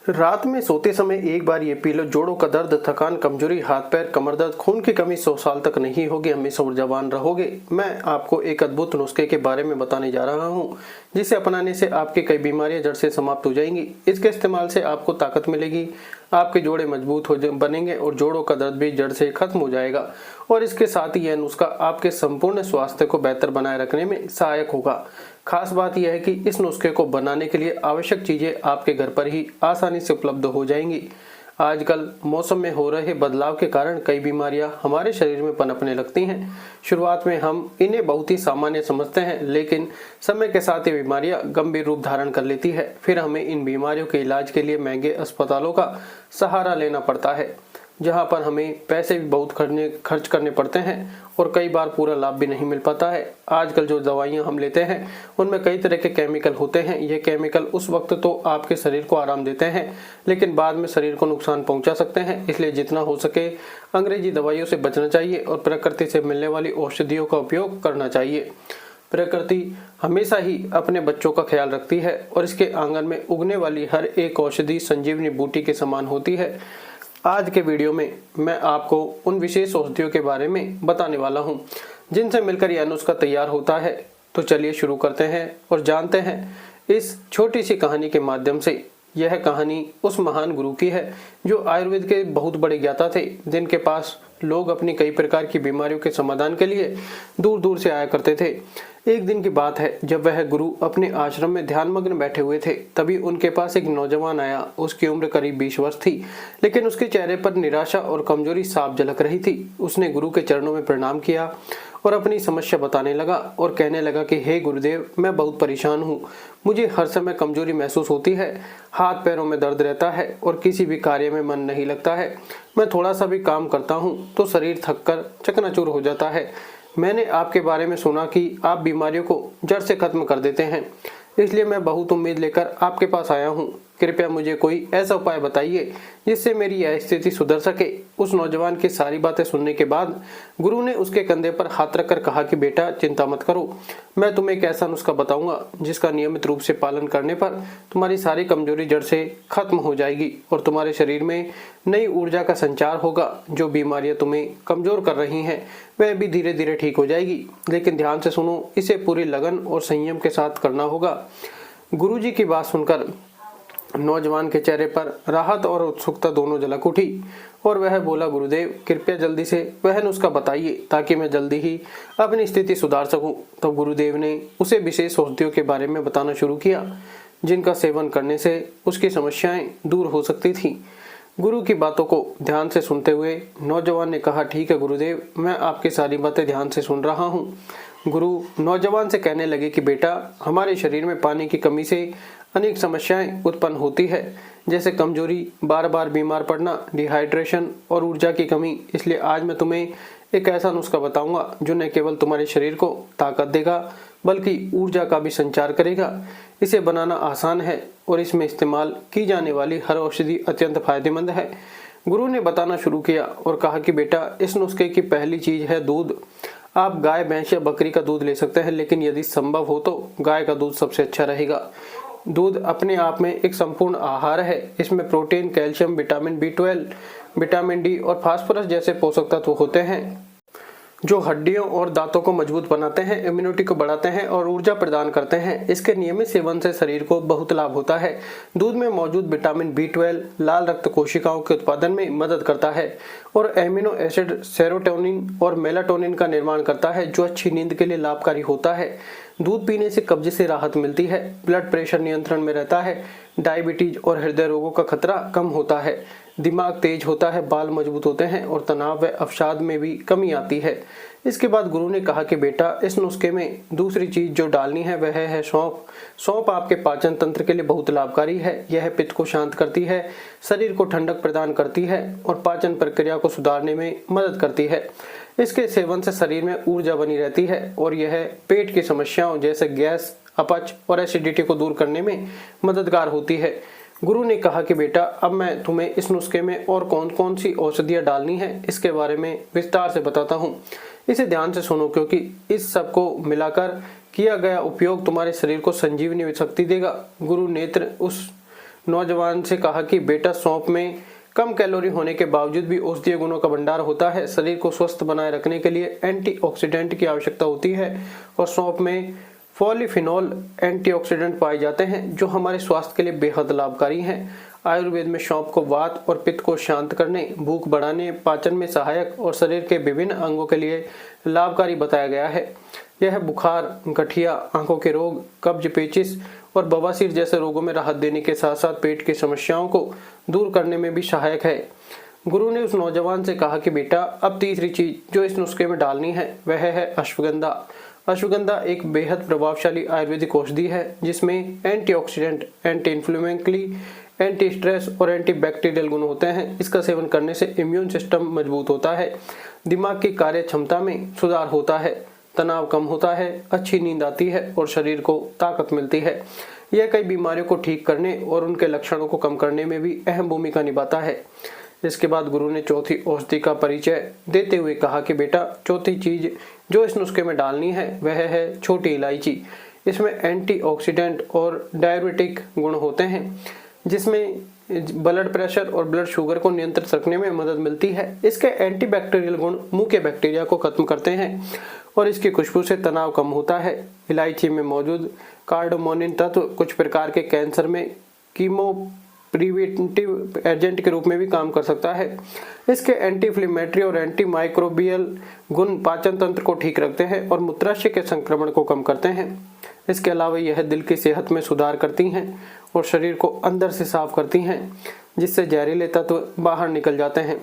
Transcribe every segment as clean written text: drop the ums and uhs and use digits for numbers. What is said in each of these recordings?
रात में सोते समय एक बार ये पी लो, जोड़ों का दर्द, थकान, कमजोरी, हाथ पैर, कमर दर्द, खून की कमी 100 साल तक नहीं होगी, हमेशा ऊर्जावान रहोगे। मैं आपको एक अद्भुत नुस्खे के बारे में बताने जा रहा हूँ, जिसे अपनाने से आपकी कई बीमारियां जड़ से समाप्त हो जाएंगी। इसके इस्तेमाल से आपको ताकत मिलेगी, आपके जोड़े मजबूत हो बनेंगे और जोड़ों का दर्द भी जड़ से खत्म हो जाएगा। और इसके साथ ही यह नुस्खा आपके संपूर्ण स्वास्थ्य को बेहतर बनाए रखने में सहायक होगा। खास बात यह है कि इस नुस्खे को बनाने के लिए आवश्यक चीजें आपके घर पर ही आसानी से उपलब्ध हो जाएंगी। आजकल मौसम में हो रहे बदलाव के कारण कई बीमारियां हमारे शरीर में पनपने लगती हैं। शुरुआत में हम इन्हें बहुत ही सामान्य समझते हैं, लेकिन समय के साथ ये बीमारियां गंभीर रूप धारण कर लेती है। फिर हमें इन बीमारियों के इलाज के लिए महंगे अस्पतालों का सहारा लेना पड़ता है, जहां पर हमें पैसे भी बहुत खर्च करने पड़ते हैं और कई बार पूरा लाभ भी नहीं मिल पाता है। आजकल जो दवाइयां हम लेते हैं उनमें कई तरह के केमिकल होते हैं। ये केमिकल उस वक्त तो आपके शरीर को आराम देते हैं, लेकिन बाद में शरीर को नुकसान पहुंचा सकते हैं। इसलिए जितना हो सके अंग्रेजी दवाइयों से बचना चाहिए और प्रकृति से मिलने वाली औषधियों का उपयोग करना चाहिए। प्रकृति हमेशा ही अपने बच्चों का ख्याल रखती है और इसके आंगन में उगने वाली हर एक औषधि संजीवनी बूटी के समान होती है। आज के वीडियो में मैं आपको उन विशेष औषधियों के बारे में बताने वाला हूं, जिनसे मिलकर यह नुस्खा तैयार होता है। तो चलिए शुरू करते हैं और जानते हैं इस छोटी सी कहानी के माध्यम से। यह कहानी उस महान गुरु की है जो आयुर्वेद के बहुत बड़े ज्ञाता थे, जिनके पास लोग अपनी कई प्रकार की बीमारियों के समाधान के लिए दूर दूर से आया करते थे। एक दिन की बात है, जब वह गुरु अपने आश्रम में ध्यानमग्न बैठे हुए थे, तभी उनके पास एक नौजवान आया। उसकी उम्र करीब 20 वर्ष थी, लेकिन उसके चेहरे पर निराशा और कमजोरी साफ झलक रही थी। उसने गुरु के चरणों में प्रणाम किया और अपनी समस्या बताने लगा और कहने लगा कि हे गुरुदेव, मैं बहुत परेशान हूँ। मुझे हर समय कमजोरी महसूस होती है, हाथ पैरों में दर्द रहता है और किसी भी कार्य में मन नहीं लगता है। मैं थोड़ा सा भी काम करता हूँ तो शरीर थककर चकनाचूर हो जाता है। मैंने आपके बारे में सुना कि आप बीमारियों को जड़ से खत्म कर देते हैं, इसलिए मैं बहुत उम्मीद लेकर आपके पास आया हूँ। कृपया मुझे कोई ऐसा उपाय बताइए जिससे मेरी यह स्थिति सुधर सके। उस नौजवान की सारी बातें सुनने के बाद गुरु ने उसके कंधे पर हाथ रखकर कहा कि बेटा, चिंता मत करो, मैं तुम्हें एक ऐसा नुस्खा बताऊंगा जिसका नियमित रूप से पालन करने पर तुम्हारी सारी कमजोरी जड़ से खत्म हो जाएगी और तुम्हारे शरीर में नई ऊर्जा का संचार होगा। जो बीमारियां तुम्हें कमजोर कर रही हैं वह भी धीरे धीरे ठीक हो जाएगी। लेकिन ध्यान से सुनो, इसे पूरी लगन और संयम के साथ करना होगा। गुरु जी की बात सुनकर नौजवान के चेहरे पर राहत और उत्सुकता दोनों झलक उठी और वह बोला, गुरुदेव, कृपया जल्दी से वह नुस्खा बताइए ताकि मैं जल्दी ही अपनी स्थिति सुधार सकूं। तो गुरुदेव ने उसे विशेष औषधियों के बारे में बताना शुरू किया, जिनका सेवन करने से उसकी समस्याएं दूर हो सकती थी। गुरु की बातों को ध्यान से सुनते हुए नौजवान ने कहा, ठीक है गुरुदेव, मैं आपकी सारी बातें ध्यान से सुन रहा हूँ। गुरु नौजवान से कहने लगे कि बेटा, हमारे शरीर में पानी की कमी से अनेक समस्याएं उत्पन्न होती है, जैसे कमजोरी, बार बार बीमार पड़ना, डिहाइड्रेशन और ऊर्जा की कमी। इसलिए आज मैं तुम्हें एक ऐसा नुस्खा बताऊंगा जो न केवल तुम्हारे शरीर को ताकत देगा बल्कि ऊर्जा का भी संचार करेगा। इसे बनाना आसान है और इसमें इस्तेमाल की जाने वाली हर औषधि अत्यंत फायदेमंद है। गुरु ने बताना शुरू किया और कहा कि बेटा, इस नुस्खे की पहली चीज है दूध। आप गाय, भैंस या बकरी का दूध ले सकते हैं, लेकिन यदि संभव हो तो गाय का दूध सबसे अच्छा रहेगा। दूध अपने आप में एक संपूर्ण आहार है। इसमें protein, calcium, vitamin B12, vitamin D और फास्फोरस जैसे पोषक तत्व होते हैं, जो हड्डियों और दांतों को मजबूत बनाते हैं, इम्यूनिटी को बढ़ाते हैं और ऊर्जा प्रदान करते हैं। इसके नियमित सेवन से शरीर को बहुत लाभ होता है। दूध में मौजूद विटामिन B12 लाल रक्त कोशिकाओं के उत्पादन में मदद करता है और एमिनो एसिड सेरोटोनिन और मेलाटोनिन का निर्माण करता है, जो अच्छी नींद के लिए लाभकारी होता है। दूध पीने से कब्ज से राहत मिलती है, ब्लड प्रेशर नियंत्रण में रहता है, डायबिटीज और हृदय रोगों का खतरा कम होता है, दिमाग तेज होता है, बाल मजबूत होते हैं और तनाव व अवसाद में भी कमी आती है। इसके बाद गुरु ने कहा कि बेटा, इस नुस्खे में दूसरी चीज जो डालनी है वह है सौंफ। सौंफ आपके पाचन तंत्र के लिए बहुत लाभकारी है। यह पित्त को शांत करती है, शरीर को ठंडक प्रदान करती है और पाचन प्रक्रिया को सुधारने में मदद करती है। इसके सेवन से शरीर में ऊर्जा बनी रहती है और यह पेट की समस्याओं जैसे गैस, अपच और एसिडिटी को दूर करने में मददगार होती है। गुरु ने कहा कि बेटा, अब मैं तुम्हें इस नुस्खे में और कौन कौन सी औषधियां डालनी है इसके बारे में विस्तार से बताता हूँ। इसे ध्यान से सुनो, क्योंकि इस सब को मिलाकर किया गया उपयोग तुम्हारे शरीर को संजीवनी शक्ति देगा। गुरु नेत्र उस नौजवान से कहा कि बेटा, सौंफ में कम कैलोरी होने के बावजूद भी औषधीय गुणों का भंडार होता है। शरीर को स्वस्थ बनाए रखने के लिए एंटीऑक्सीडेंट की आवश्यकता होती है और सौंफ में पॉलीफिनोल एंटीऑक्सीडेंट पाए जाते हैं जो हमारे स्वास्थ्य के लिए बेहद लाभकारी हैं। आयुर्वेद में सौंफ को वात और पित्त को शांत करने, भूख बढ़ाने, पाचन में सहायक और शरीर के विभिन्न अंगों के लिए लाभकारी बताया गया है। यह बुखार, गठिया, आंखों के रोग, कब्ज, पेचिश और बवासीर जैसे रोगों में राहत देने के साथ साथ पेट की समस्याओं को दूर करने में भी सहायक है। गुरु ने उस नौजवान से कहा कि बेटा, अब तीसरी चीज जो इस नुस्खे में डालनी है वह है अश्वगंधा। अश्वगंधा एक बेहद प्रभावशाली आयुर्वेदिक औषधि है जिसमें antioxidant, anti inflammatory, anti stress और एंटी बैक्टीरियल गुण होते हैं। इसका सेवन करने से इम्यून सिस्टम मजबूत होता है, दिमाग की कार्य क्षमता में सुधार होता है, तनाव कम होता है, अच्छी नींद आती है और शरीर को ताकत मिलती है। यह कई बीमारियों को ठीक करने और उनके लक्षणों को कम करने में भी अहम भूमिका निभाता है। इसके बाद गुरु ने चौथी औषधि का परिचय देते हुए कहा कि बेटा, चौथी चीज जो इस नुस्खे में डालनी है वह है छोटी इलायची। इसमें एंटीऑक्सीडेंट और डायबिटिक गुण होते हैं जिसमें ब्लड प्रेशर और ब्लड शुगर को नियंत्रित रखने में मदद मिलती है। इसके एंटीबैक्टीरियल गुण मुंह के बैक्टीरिया को खत्म करते हैं और इसकी खुशबू से तनाव कम होता है। इलायची में मौजूद कार्डामोनिन तत्व कुछ प्रकार के कैंसर में कीमो प्रिवेंटिव एजेंट के रूप में भी काम कर सकता है। इसके एंटी इन्फ्लेमेटरी और एंटी माइक्रोबियल गुण पाचन तंत्र को ठीक रखते हैं और मूत्राशय के संक्रमण को कम करते हैं। इसके अलावा यह दिल की सेहत में सुधार करती हैं और शरीर को अंदर से साफ करती हैं जिससे जहरीले तत्व बाहर निकल जाते हैं।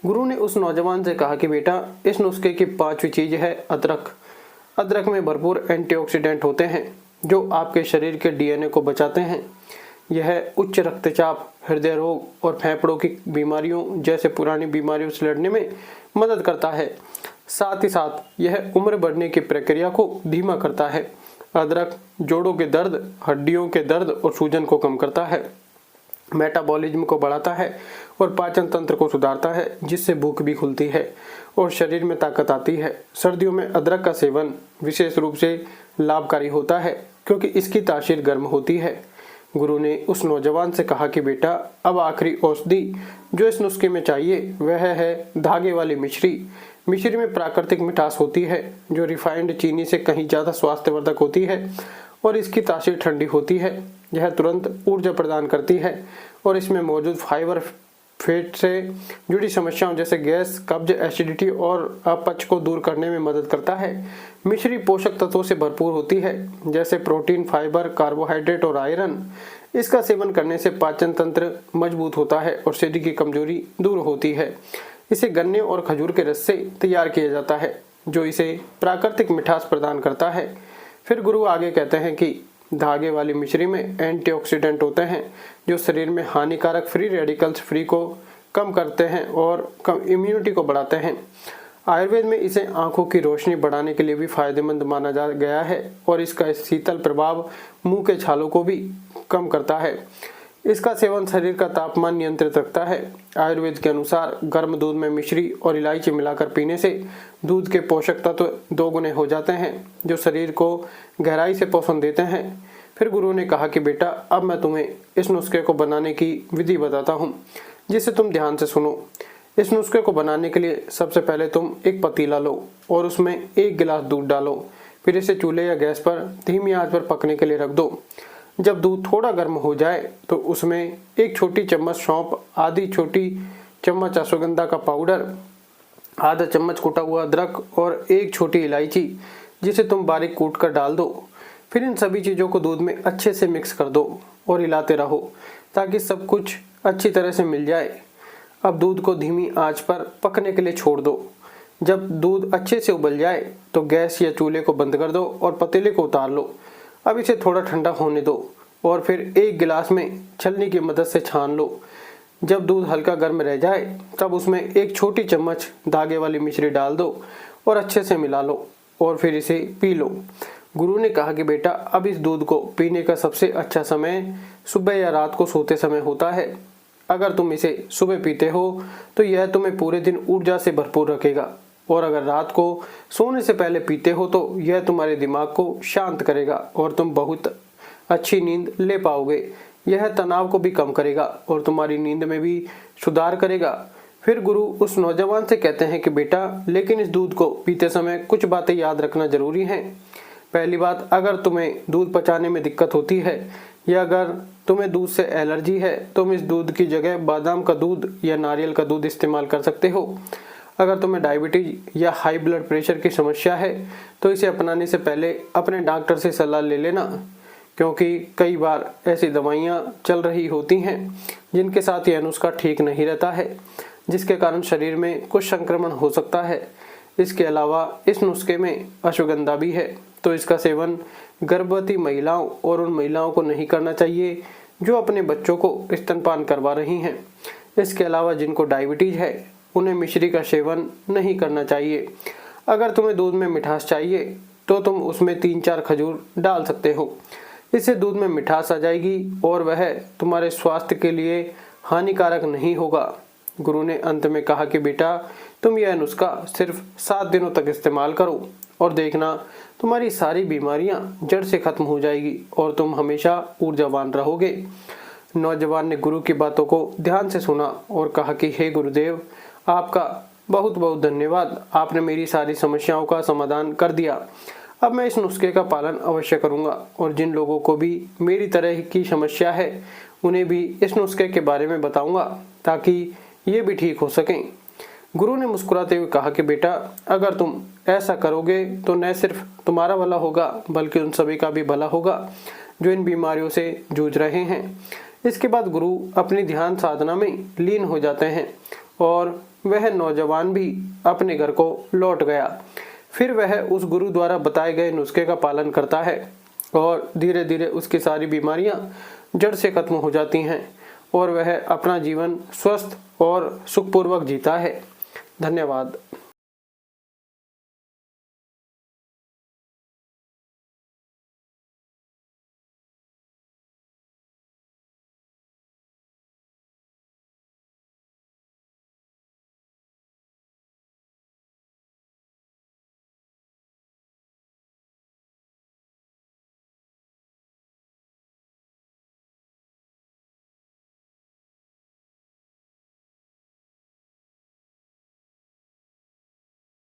गुरु ने उस नौजवान से कहा कि बेटा, इस नुस्खे की पांचवी चीज है अदरक। अदरक में भरपूर एंटीऑक्सीडेंट होते हैं जो आपके शरीर के डीएनए को बचाते हैं। यह उच्च रक्तचाप, हृदय रोग और फेफड़ों की बीमारियों जैसे पुरानी बीमारियों से लड़ने में मदद करता है। साथ ही साथ यह उम्र बढ़ने की प्रक्रिया को धीमा करता है। अदरक जोड़ों के दर्द, हड्डियों के दर्द और सूजन को कम करता है, मेटाबॉलिज्म को बढ़ाता है और पाचन तंत्र को सुधारता है जिससे भूख भी खुलती है और शरीर में ताकत आती है। सर्दियों में अदरक का सेवन विशेष रूप से लाभकारी होता है क्योंकि इसकी तासीर गर्म होती है। गुरु ने उस नौजवान से कहा कि बेटा, अब आखिरी औषधि जो इस नुस्खे में चाहिए वह है धागे वाली मिश्री। मिश्री में प्राकृतिक मिठास होती है जो रिफाइंड चीनी से कहीं ज्यादा स्वास्थ्यवर्धक होती है और इसकी तासीर ठंडी होती है। यह तुरंत ऊर्जा प्रदान करती है और इसमें मौजूद फाइबर पेट से जुड़ी समस्याओं जैसे गैस, कब्ज, एसिडिटी और अपच को दूर करने में मदद करता है। मिश्री पोषक तत्वों से भरपूर होती है जैसे प्रोटीन, फाइबर, कार्बोहाइड्रेट और आयरन। इसका सेवन करने से पाचन तंत्र मजबूत होता है और शरीर की कमजोरी दूर होती है। इसे गन्ने और खजूर के रस से तैयार किया जाता है जो इसे प्राकृतिक मिठास प्रदान करता है। फिर गुरु आगे कहते हैं कि धागे वाली मिश्री में एंटीऑक्सीडेंट होते हैं जो शरीर में हानिकारक फ्री रेडिकल्स फ्री को कम करते हैं और कम इम्यूनिटी को बढ़ाते हैं। आयुर्वेद में इसे आंखों की रोशनी बढ़ाने के लिए भी फायदेमंद माना जा गया है और इसका शीतल प्रभाव मुंह के छालों को भी कम करता है। इसका सेवन शरीर का तापमान नियंत्रित रखता है। आयुर्वेद के अनुसार गर्म दूध में मिश्री और इलायची मिलाकर पीने से दूध के पोषक तत्व दोगुने हो जाते हैं जो शरीर को गहराई से पोषण देते हैं। फिर गुरु ने कहा कि बेटा, अब मैं तुम्हें इस नुस्खे को बनाने की विधि बताता हूँ जिसे तुम ध्यान से सुनो। इस नुस्खे को बनाने के लिए सबसे पहले तुम एक पतीला लो और उसमें 1 गिलास दूध डालो। फिर इसे चूल्हे या गैस पर धीमी आंच पर पकने के लिए रख दो। जब दूध थोड़ा गर्म हो जाए तो उसमें 1 छोटी चम्मच सौंफ, आधी छोटी चम्मच अश्वगंधा का पाउडर, आधा चम्मच कुटा हुआ अदरक और 1 छोटी इलायची जिसे तुम बारीक कूट कर डाल दो। फिर इन सभी चीज़ों को दूध में अच्छे से मिक्स कर दो और हिलाते रहो ताकि सब कुछ अच्छी तरह से मिल जाए। अब दूध को धीमी आंच पर पकने के लिए छोड़ दो। जब दूध अच्छे से उबल जाए तो गैस या चूल्हे को बंद कर दो और पतीले को उतार लो। अब इसे थोड़ा ठंडा होने दो और फिर 1 गिलास में छलनी की मदद से छान लो। जब दूध हल्का गर्म रह जाए तब उसमें 1 छोटी चम्मच धागे वाली मिश्री डाल दो और अच्छे से मिला लो और फिर इसे पी लो। गुरु ने कहा कि बेटा, अब इस दूध को पीने का सबसे अच्छा समय सुबह या रात को सोते समय होता है। अगर तुम इसे सुबह पीते हो तो यह तुम्हें पूरे दिन ऊर्जा से भरपूर रखेगा और अगर रात को सोने से पहले पीते हो तो यह तुम्हारे दिमाग को शांत करेगा और तुम बहुत अच्छी नींद ले पाओगे। यह तनाव को भी कम करेगा और तुम्हारी नींद में भी सुधार करेगा। फिर गुरु उस नौजवान से कहते हैं कि बेटा, लेकिन इस दूध को पीते समय कुछ बातें याद रखना जरूरी है। पहली बात, अगर तुम्हें दूध पचाने में दिक्कत होती है या अगर तुम्हें दूध से एलर्जी है, तुम इस दूध की जगह बादाम का दूध या नारियल का दूध इस्तेमाल कर सकते हो। अगर तुम्हें डायबिटीज या हाई ब्लड प्रेशर की समस्या है तो इसे अपनाने से पहले अपने डॉक्टर से सलाह ले लेना, क्योंकि कई बार ऐसी दवाइयाँ चल रही होती हैं जिनके साथ यह नुस्खा ठीक नहीं रहता है, जिसके कारण शरीर में कुछ संक्रमण हो सकता है। इसके अलावा इस नुस्खे में अश्वगंधा भी है, तो इसका सेवन गर्भवती महिलाओं और उन महिलाओं को नहीं करना चाहिए जो अपने बच्चों को स्तनपान करवा रही हैं। इसके अलावा जिनको डायबिटीज है उन्हें मिश्री का सेवन नहीं करना चाहिए। अगर तुम्हें दूध में मिठास चाहिए तो तुम उसमें 3-4 खजूर डाल सकते हो। इससे दूध में मिठास आ जाएगी और वह तुम्हारे स्वास्थ्य के लिए हानिकारक नहीं होगा। गुरु ने अंत में कहा कि बेटा, तुम यह नुस्खा सिर्फ 7 दिनों तक इस्तेमाल करो और देखना तुम्हारी सारी बीमारियां जड़ से खत्म हो जाएगी और तुम हमेशा ऊर्जावान रहोगे। नौजवान ने गुरु की बातों को ध्यान से सुना और कहा कि हे गुरुदेव, आपका बहुत बहुत धन्यवाद, आपने मेरी सारी समस्याओं का समाधान कर दिया। अब मैं इस नुस्खे का पालन अवश्य करूंगा और जिन लोगों को भी मेरी तरह की समस्या है उन्हें भी इस नुस्खे के बारे में बताऊंगा ताकि ये भी ठीक हो सकें। गुरु ने मुस्कुराते हुए कहा कि बेटा, अगर तुम ऐसा करोगे तो न सिर्फ तुम्हारा भला होगा बल्कि उन सभी का भी भला होगा जो इन बीमारियों से जूझ रहे हैं। इसके बाद गुरु अपनी ध्यान साधना में लीन हो जाते हैं और वह नौजवान भी अपने घर को लौट गया। फिर वह उस गुरु द्वारा बताए गए नुस्खे का पालन करता है और धीरे धीरे उसकी सारी बीमारियां जड़ से खत्म हो जाती हैं और वह अपना जीवन स्वस्थ और सुखपूर्वक जीता है। धन्यवाद।